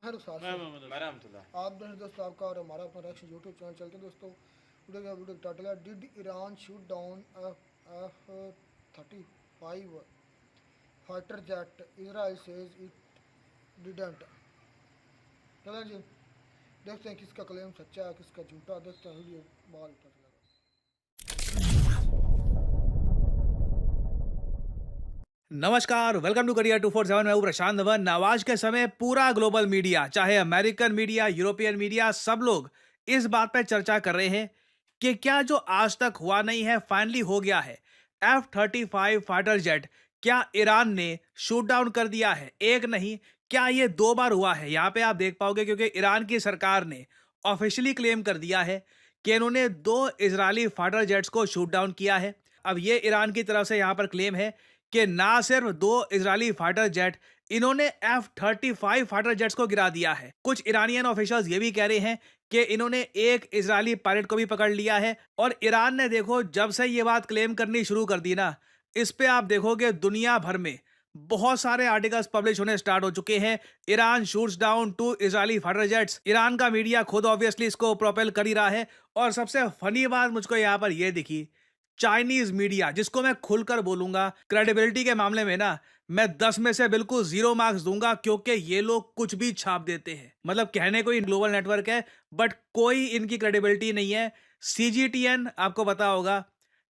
हर साथ मैं से मोहम्मद रहमतुल्लाह। आप दोस्तों आपका और हमारा अपना रिएक्शन यूट्यूब चैनल चलते हैं दोस्तों। वीडियो का टाइटल है did Iran shoot down F-35 fighter jet Israel says it didn't. चलें जी, देखते हैं किसका क्लेम सच्चा है किसका झूठा। देखते हैं वीडियो बाल पता चलेगा। नमस्कार, वेलकम टू करियर 247। मैं हूं प्रशांत धवन। आज के समय पूरा ग्लोबल मीडिया, चाहे अमेरिकन मीडिया, यूरोपियन मीडिया, सब लोग इस बात पर चर्चा कर रहे हैं कि क्या जो आज तक हुआ नहीं है फाइनली हो गया है। F-35 फाइटर जेट क्या ईरान ने शूट डाउन कर दिया है? एक नहीं, क्या ये 2 बार हुआ है? यहां पे आप देख पाओगे क्योंकि ईरान की सरकार ने ऑफिशियली क्लेम कर दिया है कि इन्होंने 2 इजरायली फाइटर जेट्स को शूट डाउन किया है। अब ये ईरान की तरफ से यहां पर क्लेम है कि ना सिर्फ 2 इजरायली फाइटर जेट, इन्होंने F-35 फाइटर जेट्स को गिरा दिया है। कुछ ईरानियन ऑफिशियल्स ये भी कह रहे हैं कि इन्होंने एक इजरायली पायलट को भी पकड़ लिया है। और ईरान ने देखो जब से ये बात क्लेम करनी शुरू कर दी ना, इस पे आप देखोगे दुनिया भर में बहुत सारे आर्टिकल्स पब्लिश होने स्टार्ट हो चुके हैं। Iran shoots down 2 Israeli fighter jets. Iran का मीडिया खुद ऑब्वियसली इसको प्रोपेल कर ही रहा है। और सबसे फनी बात मुझको यहां पर यह दिखी, चाइनीज मीडिया, जिसको मैं खुलकर बोलूंगा क्रेडिबिलिटी के मामले में ना, मैं 10 में से बिल्कुल 0 मार्क्स दूंगा, क्योंकि ये लोग कुछ भी छाप देते हैं। मतलब कहने को ही ग्लोबल नेटवर्क है, बट कोई इनकी क्रेडिबिलिटी नहीं है। CGTN आपको पता होगा,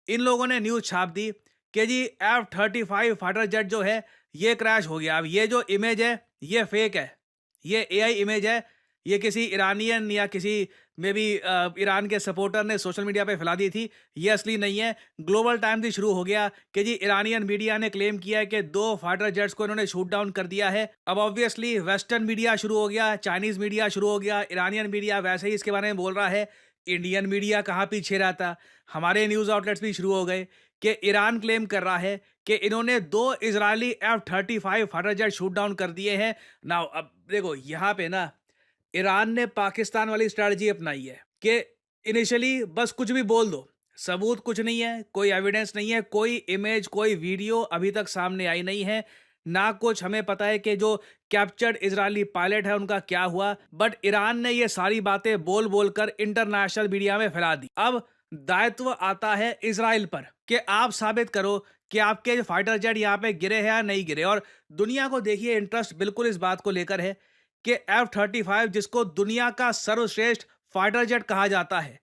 इन लोगों ने न्यूज छाप दी कि जी F-35 फाइटर जेट जो है ये क्रैश हो गया। अब ये जो इमेज है ये फेक है, ये AI इमेज है। ये किसी ईरानियन या किसी मे बी ईरान के सपोर्टर ने सोशल मीडिया पे फैला दी थी, ये असली नहीं है। ग्लोबल टाइम्स भी शुरू हो गया कि जी ईरानियन मीडिया ने क्लेम किया है कि 2 फाइटर जेट्स को इन्होंने शूट डाउन कर दिया है। अब ऑब्वियसली वेस्टर्न मीडिया शुरू हो गया, चाइनीज मीडिया शुरू हो गया, ईरानियन मीडिया वैसे ही इसके बारे में बोल रहा है। इंडियन मीडिया कहाँ पीछे रहता, हमारे न्यूज आउटलेट्स भी शुरू हो गए कि ईरान क्लेम कर रहा है कि इन्होंने 2 Israeli F-35 fighter jet shoot down कर दिए हैं ना। अब देखो यहाँ पे ना ईरान ने पाकिस्तान वाली स्ट्रैटेजी अपनाई है कि इनिशियली बस कुछ भी बोल दो, सबूत कुछ नहीं है, कोई एविडेंस नहीं है, कोई इमेज कोई वीडियो अभी तक सामने आई नहीं है, ना कुछ हमें पता है कि जो कैप्चर्ड इजरायली पायलट है उनका क्या हुआ। बट ईरान ने ये सारी बातें बोल बोलकर इंटरनेशनल मीडिया में फैला दी। अब दायित्व आता है इजराइल पर कि आप साबित करो कि आपके जो फाइटर जेट यहाँ पे गिरे हैं या नहीं गिरे। और दुनिया को देखिए इंटरेस्ट बिल्कुल इस बात को लेकर है कि F-35, जिसको दुनिया का सर्वश्रेष्ठ फाइटर जेट कहा जाता है,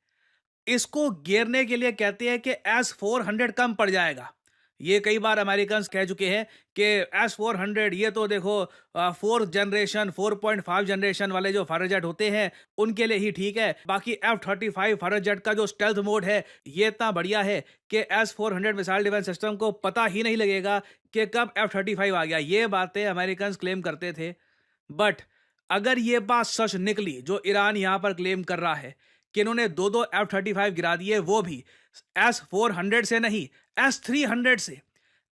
इसको गिरने के लिए कहते हैं कि S-400 कम पड़ जाएगा। ये कई बार अमेरिकन कह चुके हैं कि S-400 ये तो देखो 4th जनरेशन 4.5 जनरेशन वाले जो फाइटर जेट होते हैं उनके लिए ही ठीक है। बाकी F-35 फाइटर जेट का जो स्टेल्थ मोड है ये इतना बढ़िया है कि S-400 मिसाइल डिफेंस सिस्टम को पता ही नहीं लगेगा कि कब F-35 आ गया। ये बातें अमेरिकन क्लेम करते थे। बट अगर ये बात सच निकली जो ईरान यहां पर क्लेम कर रहा है कि इन्होंने 2 F-35 गिरा दिए, वो भी S-400 से नहीं, S-300 से।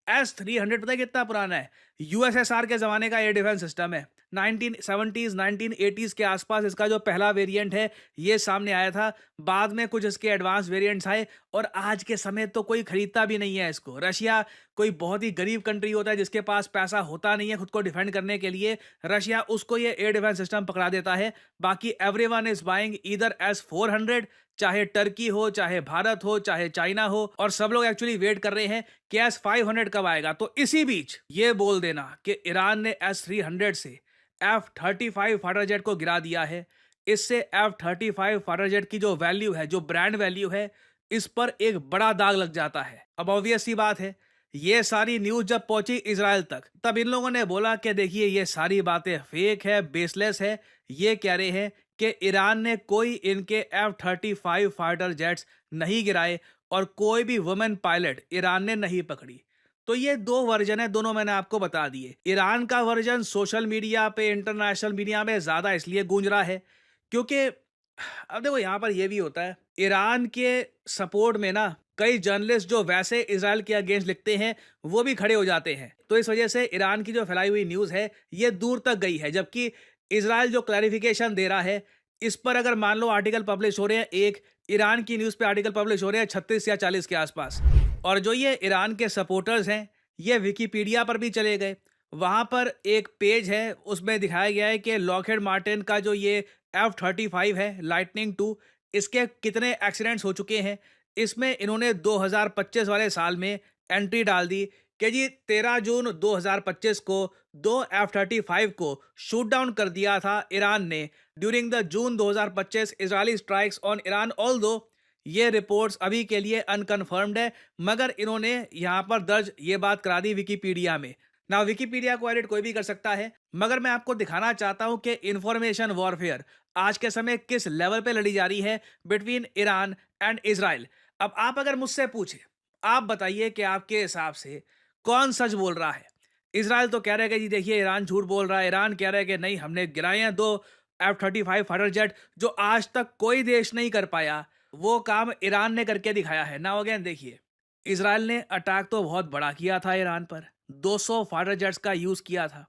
S-300 पता है कितना पुराना है? USSR के जमाने का एयर डिफेंस सिस्टम है। 1970s 1980s के आसपास इसका जो पहला वेरिएंट है ये सामने आया था। बाद में कुछ इसके एडवांस वेरिएंट्स आए और आज के समय तो कोई खरीदता भी नहीं है इसको। रशिया कोई बहुत ही गरीब कंट्री होता है जिसके पास पैसा होता नहीं है खुद को डिफेंड करने के लिए, रशिया उसको ये एयर डिफेंस सिस्टम पकड़ा देता है। बाकी everyone is buying either S-400, चाहे टर्की हो, चाहे भारत हो, चाहे चाइना हो, और सब लोग एक्चुअली वेट कर रहे हैं कि S-500 कब आएगा। तो इसी बीच ये बोल देना कि ईरान ने S-300 से F-35 फाइटर जेट को गिरा दिया है, इससे F-35 फाइटर जेट की जो वैल्यू है, जो ब्रांड वैल्यू है, इस पर एक बड़ा दाग लग जाता है। अब ऑब्वियस सी बात है, ये सारी न्यूज जब पहुंची इजराइल तक तब इन लोगों ने बोला कि देखिए ये सारी बातें फेक है, बेसलेस है। ये कह रहे हैं कि ईरान ने कोई इनके F-35 फाइटर जेट्स नहीं गिराए और कोई भी वुमेन पायलट ईरान ने नहीं पकड़ी। तो ये 2 वर्जन है, दोनों मैंने आपको बता दिए। ईरान का वर्जन सोशल मीडिया पे, इंटरनेशनल मीडिया में ज्यादा इसलिए गूंज रहा है क्योंकि अब देखो यहां पर यह भी होता है, ईरान के सपोर्ट में ना कई जर्नलिस्ट जो वैसे इसराइल के अगेंस्ट लिखते हैं वो भी खड़े हो जाते हैं। तो इस वजह से ईरान की जो फैलाई हुई न्यूज है ये दूर तक गई है, जबकि इसराइल जो क्लैरिफिकेशन दे रहा है इस पर अगर मान लो आर्टिकल पब्लिश हो रहे हैं, एक ईरान की न्यूज पे आर्टिकल पब्लिश हो रहे हैं 36 या 40 के आसपास, और जो ये ईरान के सपोर्टर्स हैं ये विकिपीडिया पर भी चले गए, वहाँ पर एक पेज है, उसमें दिखाया गया है कि लॉकहीड मार्टिन का जो ये F-35 है लाइटनिंग 2, इसके कितने एक्सीडेंट्स हो चुके हैं। इसमें इन्होंने 2025 वाले साल में एंट्री डाल दी कि जी 13 जून 2025 को 2 F-35 को शूट डाउन कर दिया था ईरान ने during the June 2025 Israeli strikes on Iran. Although ये रिपोर्ट्स अभी के लिए अनकन्फर्म्ड है, मगर इन्होंने यहाँ पर दर्ज ये बात करा दी विकिपीडिया में। ना विकिपीडिया को एडिट कोई भी कर सकता है, मगर मैं आपको दिखाना चाहता हूं कि इंफॉर्मेशन वॉरफेयर आज के समय किस लेवल पे लड़ी जा रही है बिटवीन ईरान एंड इजराइल। अब आप अगर मुझसे पूछे, आप बताइए कि आपके हिसाब से कौन सच बोल रहा है। इजराइल तो कह रहा है कि जी देखिए ईरान झूठ बोल रहा है, ईरान कह रहा है कि नहीं हमने गिराए हैं 2 F-35 फाइटर जेट जो आज तक कोई देश नहीं कर पाया, वो काम ईरान ने करके दिखाया है। नाउ अगेन देखिए, इजराइल ने अटैक तो बहुत बड़ा किया था ईरान पर, 200 फाइटर जेट्स का यूज किया था।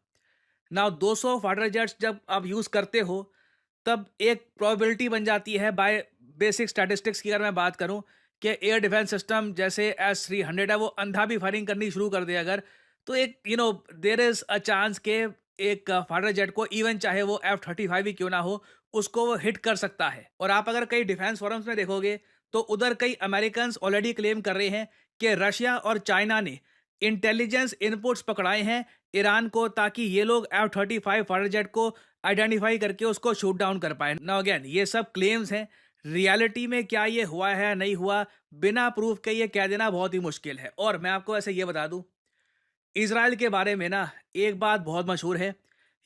नाउ 200 फाइटर जेट्स जब आप यूज करते हो, तब एक प्रोबेबिलिटी बन जाती है बाय बेसिक स्टैटिस्टिक्स की अगर मैं बात करूं कि एयर डिफेंस सिस्टम जैसे S-300 है वो अंधा भी फायरिंग करनी शुरू कर दे अगर, तो एक देयर इज अ चांस के एक फाइटर जेट को इवन चाहे वो F-35 ही क्यों ना हो, उसको वो हिट कर सकता है। और आप अगर कई डिफेंस फोरम्स में देखोगे तो उधर कई अमेरिकन ऑलरेडी क्लेम कर रहे हैं कि रशिया और चाइना ने इंटेलिजेंस इनपुट्स पकड़ाए हैं ईरान को, ताकि ये लोग F-35 फाइटर जेट को आइडेंटिफाई करके उसको शूट डाउन कर पाए। नाउ अगेन ये सब क्लेम्स हैं, रियलिटी में क्या ये हुआ है नहीं हुआ, बिना प्रूफ के ये कह देना बहुत ही मुश्किल है। और मैं आपको ऐसे ये बता दूं, इजराइल के बारे में ना एक बात बहुत मशहूर है,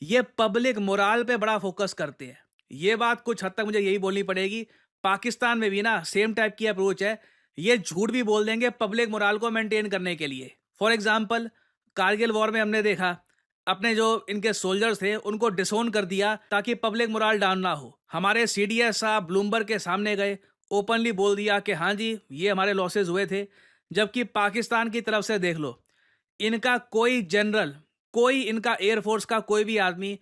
ये पब्लिक मोराल पे बड़ा फोकस करते हैं। ये बात कुछ हद तक मुझे यही बोलनी पड़ेगी, पाकिस्तान में भी ना सेम टाइप की अप्रोच है, ये झूठ भी बोल देंगे पब्लिक मोराल को मेंटेन करने के लिए। फॉर एग्जाम्पल कारगिल वॉर में हमने देखा अपने जो इनके सोल्जर्स थे उनको डिसोन कर दिया ताकि पब्लिक मोराल डाउन ना हो। हमारे CDS साहब ब्लूमबर्ग के सामने गए, ओपनली बोल दिया कि हाँ जी ये हमारे लॉसेस हुए थे। जबकि पाकिस्तान की तरफ से देख लो, इनका कोई जनरल, कोई इनका एयरफोर्स का कोई भी आदमी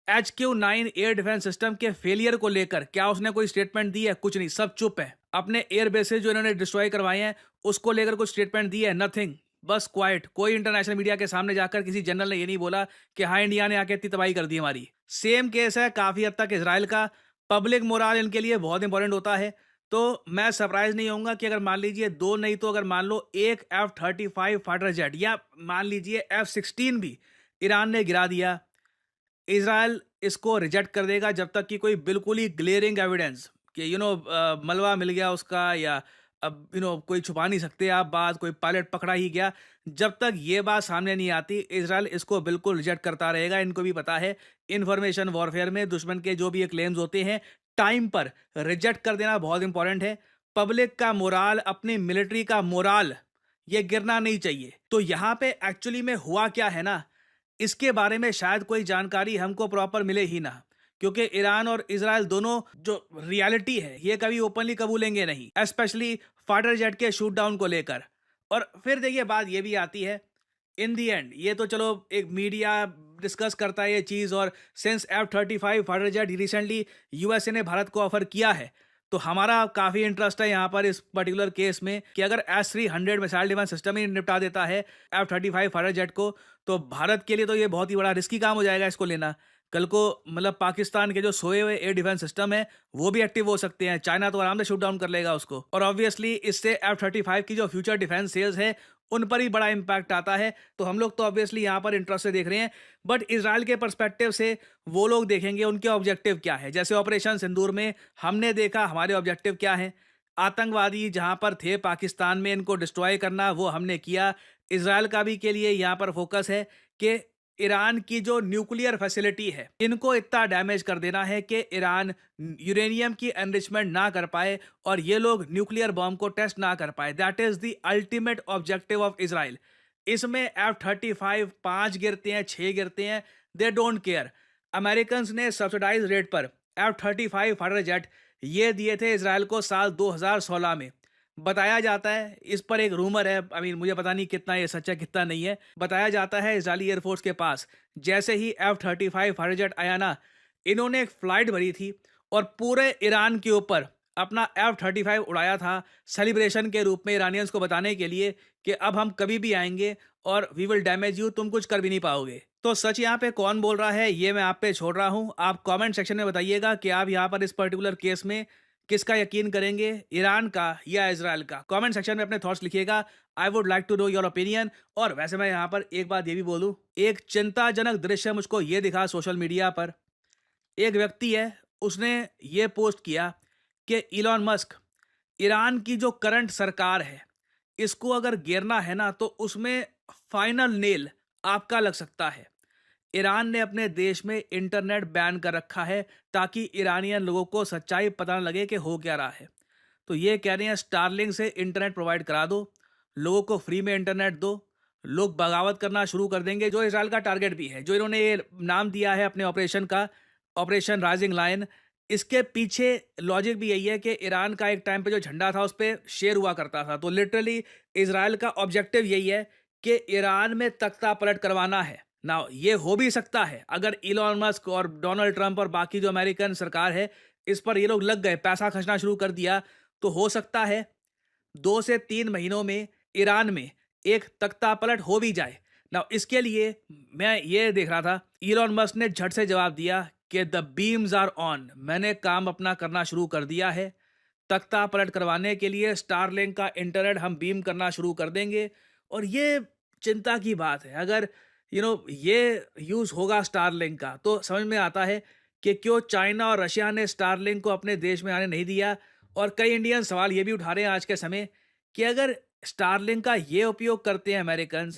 HQ-9 एयर डिफेंस सिस्टम के फेलियर को लेकर क्या उसने कोई स्टेटमेंट दी है? कुछ नहीं, सब चुप है। अपने एयर बेसेस जो इन्होंने डिस्ट्रॉय करवाए हैं उसको लेकर कुछ स्टेटमेंट दी है? नथिंग, बस क्वाइट। कोई इंटरनेशनल मीडिया के सामने जाकर किसी जनरल ने ये नहीं बोला कि हाँ इंडिया ने आके इतनी तबाही कर दी हमारी। सेम केस है काफी हद तक इजराइल का, पब्लिक मोराल इनके लिए बहुत इंपॉर्टेंट होता है। तो मैं सरप्राइज नहीं होऊंगा कि अगर मान लीजिए 2 नहीं तो अगर मान लो एक F-35 फाइटर जेट या मान लीजिए F-16 भी ईरान ने गिरा दिया, इजराइल इसको रिजेक्ट कर देगा जब तक कि कोई बिल्कुल ही ग्लेयरिंग एविडेंस कि मलबा मिल गया उसका, या अब कोई छुपा नहीं सकते आप बात, कोई पायलट पकड़ा ही गया, जब तक ये बात सामने नहीं आती इजराइल इसको बिल्कुल रिजेक्ट करता रहेगा। इनको भी पता है इन्फॉर्मेशन वॉरफेयर में दुश्मन के जो भी ये क्लेम्स होते हैं टाइम पर रिजेक्ट कर देना बहुत इंपॉर्टेंट है। पब्लिक का मोराल, अपनी मिलिट्री का मोराल ये गिरना नहीं चाहिए। तो यहाँ पे एक्चुअली में हुआ क्या है ना, इसके बारे में शायद कोई जानकारी हमको प्रॉपर मिले ही ना, क्योंकि ईरान और इजराइल दोनों जो रियलिटी है ये कभी ओपनली कबूलेंगे नहीं, स्पेशली फाइटर जेट के शूट डाउन को लेकर। और फिर देखिए बात ये भी आती है, इन दी एंड ये तो चलो एक मीडिया डिस्कस करता है ये चीज़, और since F-35 fighter jet recently USA ने भारत को ऑफर किया है, तो हमारा काफ़ी इंटरेस्ट है यहाँ पर इस पर्टिकुलर केस में कि अगर S-300 मिसाइल डिफेंस सिस्टम ही निपटा देता है F-35 फाइटर जेट को, तो भारत के लिए तो ये बहुत ही बड़ा रिस्की काम हो जाएगा इसको लेना। कल को मतलब पाकिस्तान के जो सोए हुए एयर डिफेंस सिस्टम है वो भी एक्टिव हो सकते हैं, चाइना तो आराम से शूट डाउन कर लेगा उसको, और ऑब्वियसली इससे F-35 की जो फ्यूचर डिफेंस सेल्स है उन पर ही बड़ा इंपैक्ट आता है। तो हम लोग तो ऑब्वियसली यहाँ पर इंटरेस्ट से देख रहे हैं, बट इजराइल के पर्सपेक्टिव से वो लोग देखेंगे उनके ऑब्जेक्टिव क्या है। जैसे ऑपरेशन सिंदूर में हमने देखा हमारे ऑब्जेक्टिव क्या है, आतंकवादी जहाँ पर थे पाकिस्तान में इनको डिस्ट्रॉय करना, वो हमने किया। इजराइल का भी के लिए यहाँ पर फोकस है कि ईरान की जो न्यूक्लियर फैसिलिटी है इनको इतना डैमेज कर देना है कि ईरान यूरेनियम की एनरिचमेंट ना कर पाए और ये लोग न्यूक्लियर बॉम्ब को टेस्ट ना कर पाए। That is the ultimate objective of Israel. इसमें F-35 5 गिरते हैं 6 गिरते हैं, दे डोंट केयर। अमेरिकन ने सब्सिडाइज रेट पर F-35 फाइटर जेट ये दिए थे इजराइल को साल 2016 में। बताया जाता है, इस पर एक रूमर है, मुझे पता नहीं कितना ये सच है कितना नहीं है, बताया जाता है इजरायली एयरफोर्स के पास जैसे ही F-35 फाइटर जेट आया ना, इन्होंने एक फ्लाइट भरी थी और पूरे ईरान के ऊपर अपना F-35 उड़ाया था सेलिब्रेशन के रूप में ईरानियंस को बताने के लिए कि अब हम कभी भी आएंगे और वी विल डैमेज यू, तुम कुछ कर भी नहीं पाओगे। तो सच यहाँ पे कौन बोल रहा है ये मैं आप पे छोड़ रहा हूँ। आप कमेंट सेक्शन में बताइएगा कि आप यहाँ पर इस पर्टिकुलर केस में किसका यकीन करेंगे, ईरान का या इजराइल का। कमेंट सेक्शन में अपने थॉट्स लिखिएगा। I would like to know your opinion. और वैसे मैं यहाँ पर एक बात ये भी बोलूँ, एक चिंताजनक दृश्य मुझको ये दिखा सोशल मीडिया पर। एक व्यक्ति है, उसने ये पोस्ट किया कि इलॉन मस्क, ईरान की जो करंट सरकार है इसको अगर गिरना है ना तो उसमें फाइनल नेल आपका लग सकता है। ईरान ने अपने देश में इंटरनेट बैन कर रखा है ताकि ईरानियन लोगों को सच्चाई पता न लगे कि हो क्या रहा है। तो ये कह रहे हैं स्टारलिंक से इंटरनेट प्रोवाइड करा दो, लोगों को फ्री में इंटरनेट दो, लोग बगावत करना शुरू कर देंगे, जो इसराइल का टारगेट भी है, जो इन्होंने ये नाम दिया है अपने ऑपरेशन का, ऑपरेशन राइजिंग लायन। इसके पीछे लॉजिक भी यही है कि ईरान का एक टाइम पे जो झंडा था उस पर शेयर हुआ करता था। तो लिटरली इसराइल का ऑब्जेक्टिव यही है कि ईरान में तख्ता पलट करवाना है ना। ये हो भी सकता है अगर इलॉन मस्क और डोनाल्ड ट्रंप और बाकी जो अमेरिकन सरकार है इस पर ये लोग लग गए, पैसा खर्चना शुरू कर दिया, तो हो सकता है 2 से 3 महीनों में ईरान में एक तख्ता पलट हो भी जाए ना। इसके लिए मैं ये देख रहा था, इलॉन मस्क ने झट से जवाब दिया कि द बीम्स आर ऑन, मैंने काम अपना करना शुरू कर दिया है। तख्ता पलट करवाने के लिए स्टारलिंक का इंटरनेट हम बीम करना शुरू कर देंगे। और ये चिंता की बात है, अगर ये यूज़ होगा स्टारलिंक का तो समझ में आता है कि क्यों चाइना और रशिया ने स्टारलिंक को अपने देश में आने नहीं दिया। और कई इंडियन सवाल ये भी उठा रहे हैं आज के समय कि अगर स्टारलिंक का ये उपयोग करते हैं अमेरिकन,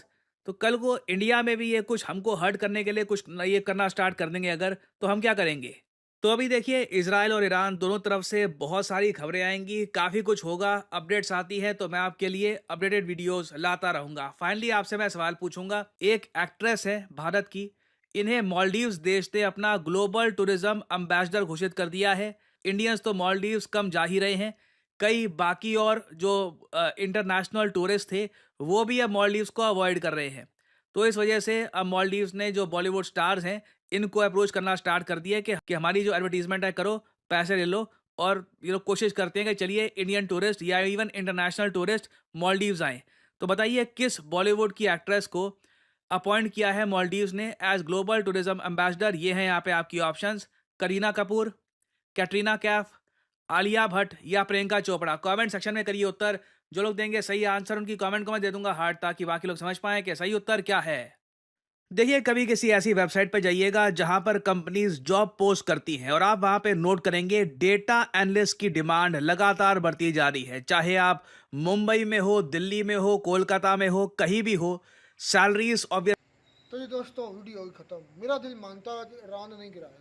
तो कल को इंडिया में भी ये कुछ हमको हर्ट करने के लिए कुछ ये करना स्टार्ट कर देंगे अगर, तो हम क्या करेंगे। तो अभी देखिए इजराइल और ईरान दोनों तरफ से बहुत सारी खबरें आएंगी, काफ़ी कुछ होगा, अपडेट्स आती है तो मैं आपके लिए अपडेटेड वीडियोस लाता रहूंगा। फाइनली आपसे मैं सवाल पूछूंगा, एक एक्ट्रेस है भारत की, इन्हें मालदीव्स देश ने अपना ग्लोबल टूरिज्म एम्बेसडर घोषित कर दिया है। इंडियंस तो मालदीव्स कम जा ही रहे हैं, कई बाकी और जो इंटरनेशनल टूरिस्ट थे वो भी अब मालदीव्स को अवॉइड कर रहे हैं। तो इस वजह से अब मालदीव्स ने जो बॉलीवुड स्टार्स हैं इनको अप्रोच करना स्टार्ट कर दिया है कि हमारी जो एडवर्टीजमेंट है करो, पैसे ले लो। और ये लोग कोशिश करते हैं कि चलिए इंडियन टूरिस्ट या इवन इंटरनेशनल टूरिस्ट मालदीव्स आए। तो बताइए किस बॉलीवुड की एक्ट्रेस को अपॉइंट किया है मालदीव्स ने एज ग्लोबल टूरिज्म एम्बेसडर। ये हैं यहाँ पे आपकी ऑप्शंस, करीना कपूर, कैटरीना कैफ, आलिया भट्ट या प्रियंका चोपड़ा। कमेंट सेक्शन में करिए उत्तर। जो लोग देंगे सही आंसर उनकी कमेंट को मैं दे दूंगा हार्ट, ताकि बाकी लोग समझ पाएं कि सही उत्तर क्या है। देखिए कभी किसी ऐसी वेबसाइट पर जाइएगा जहां पर कंपनीज जॉब पोस्ट करती हैं और आप वहां पे नोट करेंगे डेटा एनालिस्ट की डिमांड लगातार बढ़ती जा रही है। चाहे आप मुंबई में हो, दिल्ली में हो, कोलकाता में हो, कहीं भी हो, सैलरीज ऑब्वियस। तो ये दोस्तों वीडियो होगी ख़त्म। मेरा दिल मानता है कि ईरान ने नहीं गिराया।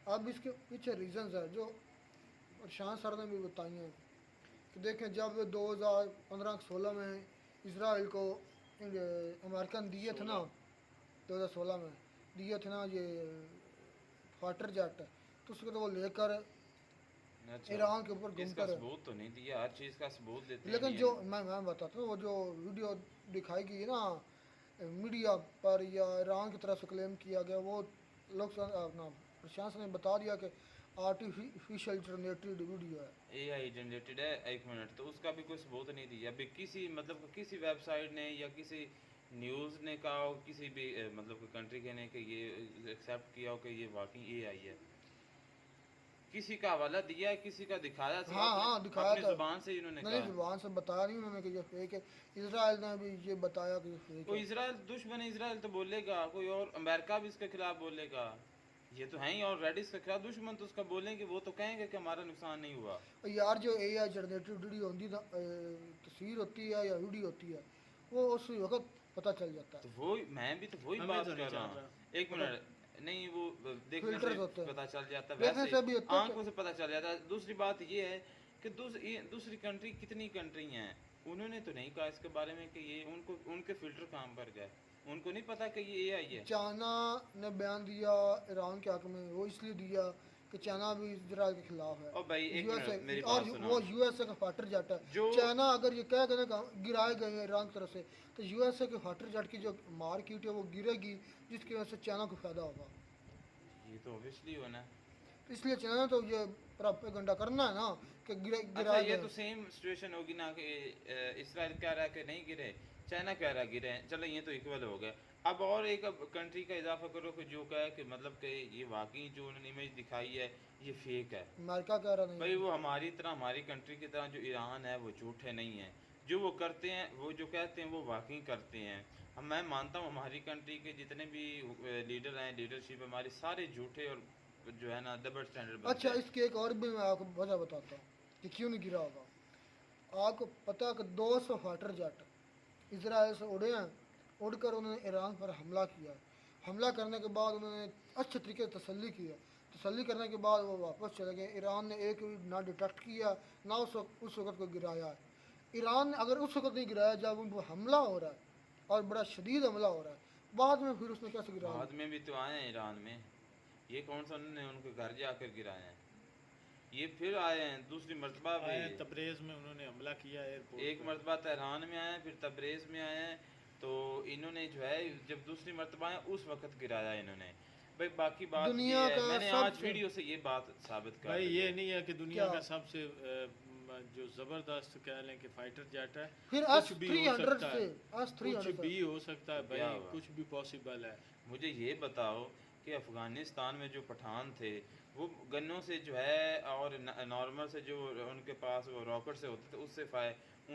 अब इसके पीछे रीजंस है जो शाह सर ने भी बताई हैं कि देखें, जब 2015-16 में इसराइल को अमेरिकन दिए थे ना, 2016 में दिए थे ना ये फाइटर जेट, तो उसके तो वो लेकर अच्छा, ईरान के ऊपर इसका घूमकर। सबूत तो नहीं दिया, हर चीज़ का सबूत देते हैं लेकिन ये। जो मैं बताता हूँ, वो जो वीडियो दिखाई गई ना मीडिया पर या ईरान की तरफ से क्लेम किया गया, वो लोग अपना प्रशासन ने बता दिया कि आर्टिफिशियल जनरेटेड वीडियो है। एआई जनरेटेड है। एक मिनट, तो उसका भी कोई सबूत नहीं दिया अभी किसी, मतलब किसी वेबसाइट ने या किसी न्यूज़ ने कहा हो, किसी भी मतलब कोई कंट्री के ने कि ये एक्सेप्ट किया हो कि ये वाकई एआई है। किसी का हवाला दिया है, किसी का दिखाया, सिर्फ हाँ दिखाया अपनी था। जुबान से इन्होंने नहीं, कहा। जुबान से बताया नहीं उन्होंने कि ये फेक है। इसराइल ने भी ये बताया कि ये फेक कोई है। इसराइल दुश्मन है, इसराइल तो बोलेगा, कोई और अमेरिका भी इसके खिलाफ बोलेगा। ये तो है ही ऑलरेडी इसके खिलाफ दुश्मन, तो उसका बोलेंगे, वो तो कहेंगे कि हमारा नुकसान नहीं हुआ। और यार जो एआई जनरेटेड वीडियो होती तस्वीर होती है या वीडियो होती है, वो उस वक्त पता चल जाता तो है। वो मैं भी तो वही हमें बात तो नहीं कर रहा चल हूँ। रहा। एक मिनट, नहीं वो देखने फिल्टर्स से होते हैं, पता चल जाता है, देखने वैसे से भी होता है आंखों से पता चल जाता है। दूसरी बात ये है कि दूसरी कंट्री, कितनी कंट्री हैं, उन्होंने तो नहीं कहा इसके बारे में कि ये उनके फिल्टर काम पर गए, उनको नहीं पता कि ये एआई है। चाइना ने बयान दिया ईरान के हक में, वो इसलिए दिया कि चाइना भी इसराइल के खिलाफ है। और भाई एक यूएसए मिनट मेरी और बात सुनो। वो यूएसए का फाइटर जेट है। जो चाइना अगर ये कह के ना गिराए गए हैं ईरान की तरफ से, तो यूएसए के फाइटर जेट की जो मार्केट है वो गिरेगी, जिसकी वजह से चाइना को फायदा होगा। ये तो ऑब्वियसली होना है। इसलिए चलाना तो ये प्रोपेगेंडा करना है ना कि गिरा अच्छा, ये दें। तो सेम सिचुएशन होगी ना कि इसराइल कह रहा है कि नहीं गिरे, चाइना कह रहा है गिरे, चलो ये तो इक्वल हो गया। अब और एक अब कंट्री का इजाफा करो कि जो कहे कि मतलब कि ये वाकई जो उन्होंने इमेज दिखाई है ये फेक है। अमेरिका कह रहा नहीं भाई है। वो हमारी तरह, हमारी कंट्री की तरह जो ईरान है वो झूठे नहीं है। जो वो करते हैं, वो जो कहते हैं वो वाकई करते हैं। हम मैं मानता हूँ हमारी कंट्री के जितने भी लीडर हैं, लीडरशिप हमारी सारे झूठे और जो है ना डबल स्टैंडर्ड बनते अच्छा, हैं। इसकी एक और भी मैं आपको वजह बताता हूँ कि क्यों नहीं गिरा होगा। आपको पता है कि 200 फाइटर जेट इसराइल से उड़े हैं, उड़कर उन्होंने ईरान पर हमला किया है। हमला करने के बाद उन्होंने अच्छे तरीके से तसल्ली की है। तसल्ली करने के बाद वो वापस चले गए। ईरान ने एक भी ना डिटेक्ट किया, ना उस वक्त को गिराया है। ईरान ने अगर उस वक्त नहीं गिराया जब उन पर हमला हो रहा है और बड़ा शदीद हमला हो रहा है, बाद में फिर उसने कैसे गिरा बाद लिया? में भी तो आए हैं ईरान में। ये कौन सा उन्होंने उनके घर जाकर गिराए हैं? ये फिर आए हैं दूसरी मरतबा भी। आए तबरेज़ में उन्होंने हमला किया एयरपोर्ट एक पर। मरतबा तेहरान में आए हैं, फिर तबरेज़ में आए हैं। तो इन्होंने जो है जब दूसरी मरतबा आए उस वक्त गिराया इन्होंने। भाई बाकी बात ये दुनिया है, का मैंने आज सबसे वीडियो से ये बात साबित कर भाई दी ये है। नहीं है कि दुनिया क्या? का सबसे जो ज़बरदस्त कह लें कि फाइटर जेट है, फिर कुछ भी हो S-300 सकता से है, कुछ S-300 भी हो सकता है क्या भाई, हुआ? कुछ भी पॉसिबल है। मुझे ये बताओ कि अफ़गानिस्तान में जो पठान थे वो गन्नों से जो है और नॉर्मल से जो उनके पास वो रॉकेट से होते थे उससे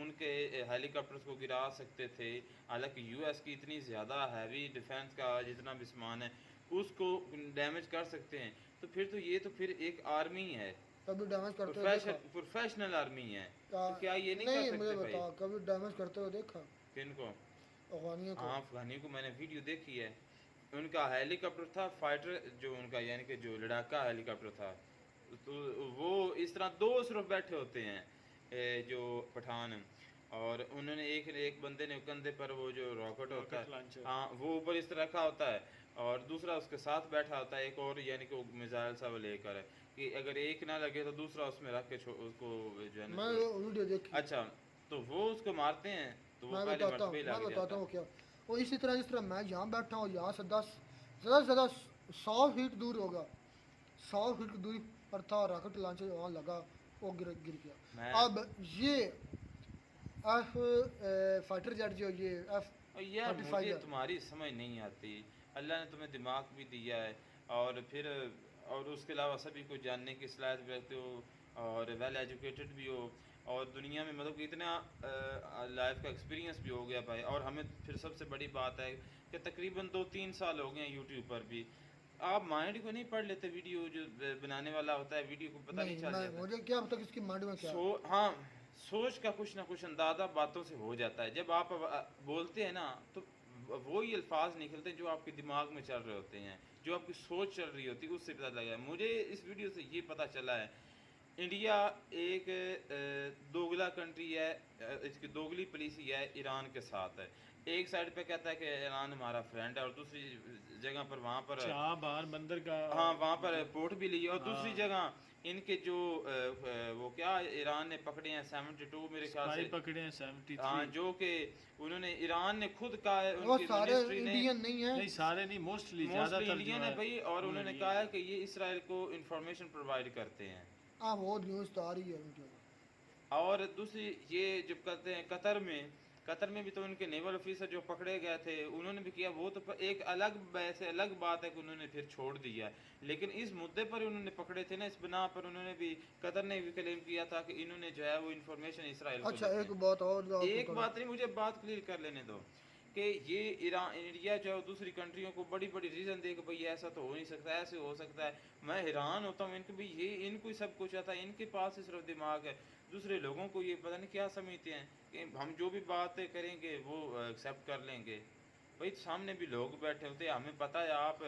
उनके हेलीकॉप्टर्स को गिरा सकते थे। हालांकि यूएस की इतनी ज़्यादा हैवी डिफेंस का जितना भी सामान है उसको डैमेज कर सकते हैं। तो फिर एक आर्मी है, कभी डैमेज करते हुए देखा? प्रोफेशनल आर्मी है। तो क्या- क्या ये नहीं कर नहीं, मुझे सकते भाई? बता, कभी डैमेज करते हुए देखा किनको? अफगानियों को? हाँ, अफगानियों को मैंने वीडियो देखी है। उनका हेलीकॉप्टर था फाइटर, जो उनका यानी कि जो लड़ाका हेलीकॉप्टर था। तो वो इस तरह दो सिर्फ बैठे होते हैं जो पठान। और उन्होंने एक एक बंदे ने कंधे पर वो जो रॉकेट होता रॉकेट है, लॉन्चर। हाँ वो ऊपर इस तरह रखा होता है। और दूसरा उसके साथ बैठा होता है एक और, यानी कि वो मिसाइल सा वो लेकर है कि अगर एक ना लगे तो दूसरा उसमें रख के उसको जो है ना मैं छोड़। वो वीडियो देखी। अच्छा, तो वो उसको मारते हैं तो वो पहले मरतबे ही मैं लग बताता जाता हूँ है। क्या। वो इसी तरह जिस तरह मैं यहाँ बैठा हूँ, यहाँ से 10 ज़्यादा से ज़्यादा 100 फीट दूर होगा, 100 फीट की दूरी पर था रॉकेट लॉन्चर, वहाँ लगा, वो गिर गिर गया। मैं अब ये एफ फाइटर जेट जो ये और यार F-35 मुझे है, तुम्हारी समझ नहीं आती। अल्लाह ने तुम्हें दिमाग भी दिया है और फिर और उसके अलावा सभी को जानने की सलाहियत भी रखते हो और वेल एजुकेटेड भी हो और दुनिया में मतलब कि इतना लाइफ का एक्सपीरियंस भी हो गया भाई। और हमें फिर सबसे बड़ी बात है कि तकरीबन 2-3 साल हो गए हैं यूट्यूब पर भी। आप माइंड को नहीं पढ़ लेते? वीडियो जो बनाने वाला होता है वीडियो को पता नहीं नहीं चल मैं, जाता? मुझे क्या पता किसकी माइंड में क्या है। हाँ, सोच का कुछ ना कुछ अंदाज़ा बातों से हो जाता है। जब आप बोलते हैं ना तो वो ही अल्फाज निकलते हैं जो आपके दिमाग में चल रहे होते हैं, जो आपकी सोच चल रही होती है, उससे पता लगा है। मुझे इस वीडियो से ये पता चला है इंडिया एक दोगला कंट्री है, इसकी दोगली पॉलिसी है ईरान के साथ है। एक साइड पे कहता है कि ईरान हमारा फ्रेंड है और दूसरी जगह पर वहाँ पर बाहर बंदर का। हाँ वहाँ पर पोर्ट भी ली है। और दूसरी हाँ, जगह इनके जो वो क्या ईरान ने पकड़े हैं 72 मेरे ख्याल स्पाई से। पकड़े हैं हाँ 73। जो कि उन्होंने ईरान ने खुद कहा है, वो उनकी सारे मिनिस्ट्री ने इंडियन नहीं है। नहीं सारे नहीं, मोस्टली मोस्टली ज़्यादातर जो इंडियन है भाई। और वो उन्होंने इंडियन कहा है है। कि ये इसराइल को इंफॉर्मेशन प्रोवाइड करते हैं। हाँ, वो न्यूज़ तो आ रही है वीडियो में। और दूसरी ये जब करते हैं कतर में भी तो उनके नेवल ऑफिसर जो पकड़े गए थे उन्होंने भी किया। वो तो एक अलग वैसे अलग बात है कि उन्होंने फिर छोड़ दिया है। लेकिन इस मुद्दे पर उन्होंने पकड़े थे ना, इस बिना पर उन्होंने भी, कतर ने भी क्लेम किया था कि इन्होंने जो है वो इन्फॉर्मेशन इसराइल को अच्छा, देते एक हैं। बात और जो आपको एक बात नहीं, मुझे बात क्लियर कर लेने दो कि ये ईरान इंडिया जो है दूसरी कंट्रियों को बड़ी बड़ी रीज़न दे कि भाई ऐसा तो हो नहीं सकता, ऐसे हो सकता है। मैं हैरान होता हूँ इनके, भाई ये इनको ही सब कुछ आता है, इनके पास ही सिर्फ दिमाग है। दूसरे लोगों को ये पता नहीं क्या समझते हैं कि हम जो भी बातें करेंगे वो एक्सेप्ट कर लेंगे। भाई सामने भी लोग बैठे होते हैं, हमें पता है आप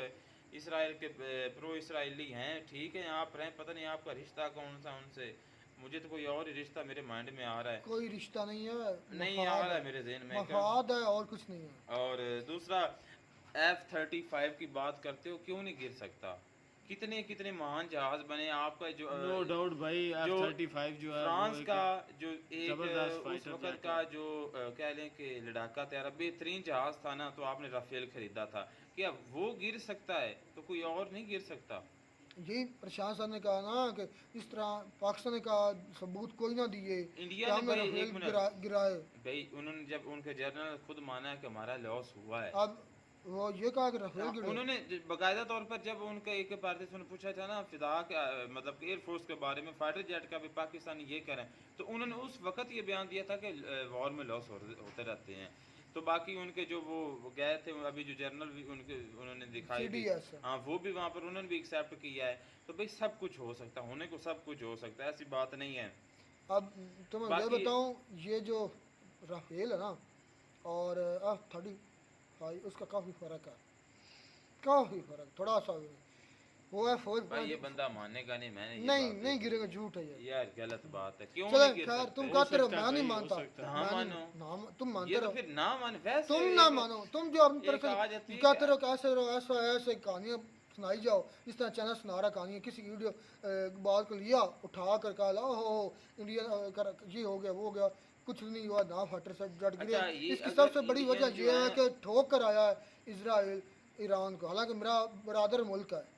इसराइल के प्रो इसराइली हैं, ठीक है आप रहें, पता नहीं आपका रिश्ता कौन सा उनसे। मुझे तो कोई और ही रिश्ता मेरे माइंड में आ रहा है, कोई रिश्ता नहीं है, नहीं आ मफाद रहा है है। मेरे जहन में मफाद है और कुछ नहीं है। और दूसरा F-35 की बात करते हो, क्यों नहीं गिर सकता? कितने कितने महान जहाज बने आपका जो नो डाउट भाई, जो F-35 जो है फ्रांस वो एक का जो एक जबरदस्त उस फाइटर वक्त जेट का है। जो कह लें कि लड़ाका तैयारा बेहतरीन जहाज था ना, तो आपने राफेल खरीदा था। क्या वो गिर सकता है तो कोई और नहीं गिर सकता? यही प्रशांत सर ने कहा ना कि इस तरह पाकिस्तान ने कहा सबूत कोई ना दिए इंडिया क्या ने मेरा भाई, फेल एक मिनट गिराए। भाई, उन्होंने जब उनके जनरल खुद माना है कि हमारा लॉस हुआ है। अब वो ये कहा कि राफेल गिरे। उन्होंने बाकायदा तौर पर जब उनका एक पार्टिसिपेंट ने पूछा था ना फिदा के मतलब एयरफोर्स के बारे में, फाइटर जेट का भी पाकिस्तानी ये करें, तो उन्होंने उस वक्त ये बयान दिया था कि वॉर में लॉस होते रहते हैं। तो बाकी उनके जो वो गए थे अभी जो जर्नल भी उनके उन्होंने दिखाई भी, CDS हाँ वो भी वहाँ पर उन्होंने भी एक्सेप्ट किया है। तो भाई सब कुछ हो सकता है, होने को सब कुछ हो सकता है, ऐसी बात नहीं है। अब तुम्हें ये बाकी बताऊं, ये जो राफेल है ना और F-35 उसका काफ़ी फ़र्क है, काफ़ी फ़र्क, थोड़ा सा भी। वो है फोर भाई ये बंदा मानेगा नहीं, मैंने ये नहीं बात नहीं देखी। गिरेगा, झूठ है ये। यार गलत बात है, क्यों चले नहीं गिर खैर सकते? तुम हो कहते रहो, सकता है मैं नहीं भाई, हो मानता। सकता है। हाँ मैं मानो, नहीं- तुम ये मानते तो रहो, फिर ना मान, वैसे तुम ना एक- मानो, तुम जो अपनी तरफ एक आवाज़ से आती है कहते क्या? रहो कैसे रहो, ऐसा ऐसे कहानियाँ सुनाई जाओ, इस तरह चैनल सुना रहा कहानियाँ, किसी वीडियो बात को लिया उठा कर कहा हो इंडियन ये हो गया वो हो गया, कुछ नहीं हुआ ना, फाइटर से डट गिरे। अच्छा, ये इसकी अगर सबसे बड़ी इंडियन वजह जो यह है है- कि ठोक कर आया है इसराइल ईरान को, हालांकि मेरा बरादर मुल्क है,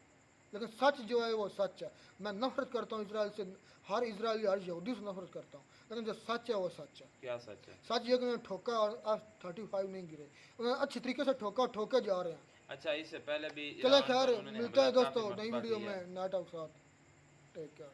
लेकिन सच जो है वो सच है। मैं नफरत करता हूँ इसराइल से, हर इसराइली हर यहूदी से नफरत करता हूँ, लेकिन जो सच है वो सच है। क्या सच है? सच ये कि उन्होंने ठोका और F-35 नहीं गिरे, उन्होंने अच्छी तरीके से ठोका, ठोके जा रहे हैं। अच्छा, इससे पहले भी चले ईरान खैर पर उन्होंने मिलते हैं हमला काफी दोस्तों नई मरतबा वीडियो किया है। में, नाटक साथ, टेक केयर।